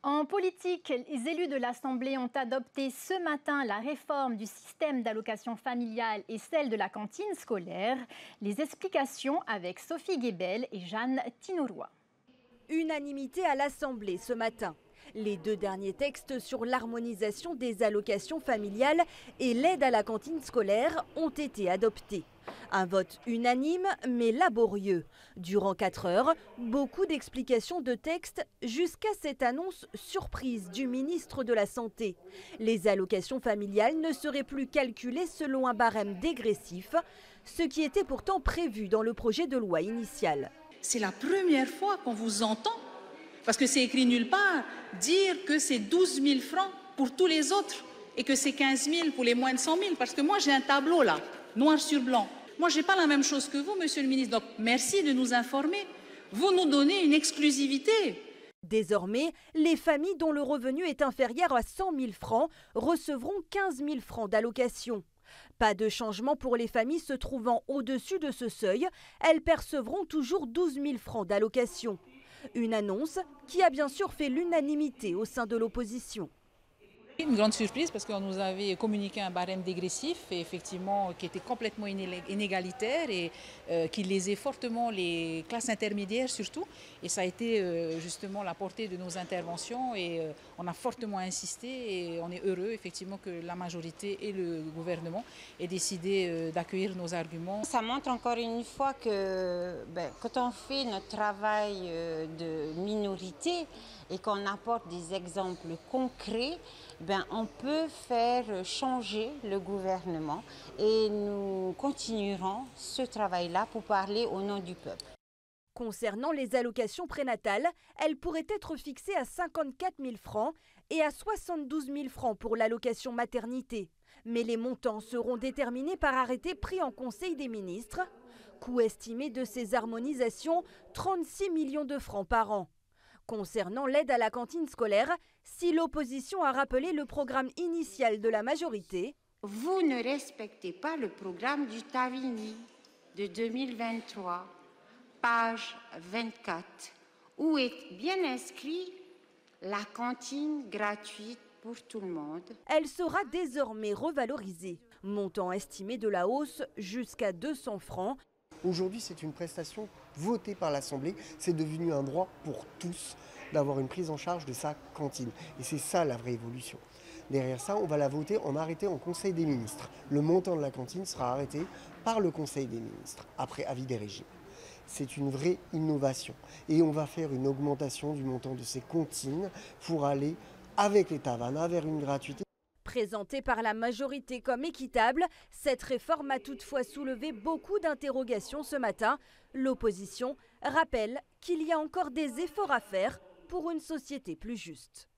En politique, les élus de l'Assemblée ont adopté ce matin la réforme du système d'allocation familiale et celle de la cantine scolaire. Les explications avec Sophie Guébel et Jeanne Tinoroy. Unanimité à l'Assemblée ce matin. Les deux derniers textes sur l'harmonisation des allocations familiales et l'aide à la cantine scolaire ont été adoptés. Un vote unanime mais laborieux. Durant 4 heures, beaucoup d'explications de texte jusqu'à cette annonce surprise du ministre de la Santé. Les allocations familiales ne seraient plus calculées selon un barème dégressif, ce qui était pourtant prévu dans le projet de loi initial. C'est la première fois qu'on vous entend, parce que c'est écrit nulle part, dire que c'est 12 000 francs pour tous les autres et que c'est 15 000 pour les moins de 100 000. Parce que moi, j'ai un tableau là, noir sur blanc. Moi, je n'ai pas la même chose que vous, monsieur le ministre. Donc, merci de nous informer. Vous nous donnez une exclusivité. Désormais, les familles dont le revenu est inférieur à 100 000 francs recevront 15 000 francs d'allocation. Pas de changement pour les familles se trouvant au-dessus de ce seuil. Elles percevront toujours 12 000 francs d'allocation. Une annonce qui a bien sûr fait l'unanimité au sein de l'opposition. Une grande surprise parce qu'on nous avait communiqué un barème dégressif et effectivement qui était complètement inégalitaire et qui lésait fortement les classes intermédiaires surtout. Et ça a été justement la portée de nos interventions et on a fortement insisté et on est heureux effectivement que la majorité et le gouvernement aient décidé d'accueillir nos arguments. Ça montre encore une fois que quand on fait notre travail de minorité et qu'on apporte des exemples concrets, on peut faire changer le gouvernement et nous continuerons ce travail-là pour parler au nom du peuple. Concernant les allocations prénatales, elles pourraient être fixées à 54 000 francs et à 72 000 francs pour l'allocation maternité. Mais les montants seront déterminés par arrêté pris en Conseil des ministres. Coût estimé de ces harmonisations, 36 millions de francs par an. Concernant l'aide à la cantine scolaire, si l'opposition a rappelé le programme initial de la majorité, vous ne respectez pas le programme du Tavini de 2023, page 24, où est bien inscrit la cantine gratuite pour tout le monde. Elle sera désormais revalorisée. Montant estimé de la hausse jusqu'à 200 francs. Aujourd'hui, c'est une prestation votée par l'Assemblée. C'est devenu un droit pour tous d'avoir une prise en charge de sa cantine. Et c'est ça la vraie évolution. Derrière ça, on va la voter en arrêté en Conseil des ministres. Le montant de la cantine sera arrêté par le Conseil des ministres, après avis des régimes. C'est une vraie innovation. Et on va faire une augmentation du montant de ces cantines pour aller, avec les tavannas, vers une gratuité. Présentée par la majorité comme équitable, cette réforme a toutefois soulevé beaucoup d'interrogations ce matin. L'opposition rappelle qu'il y a encore des efforts à faire pour une société plus juste.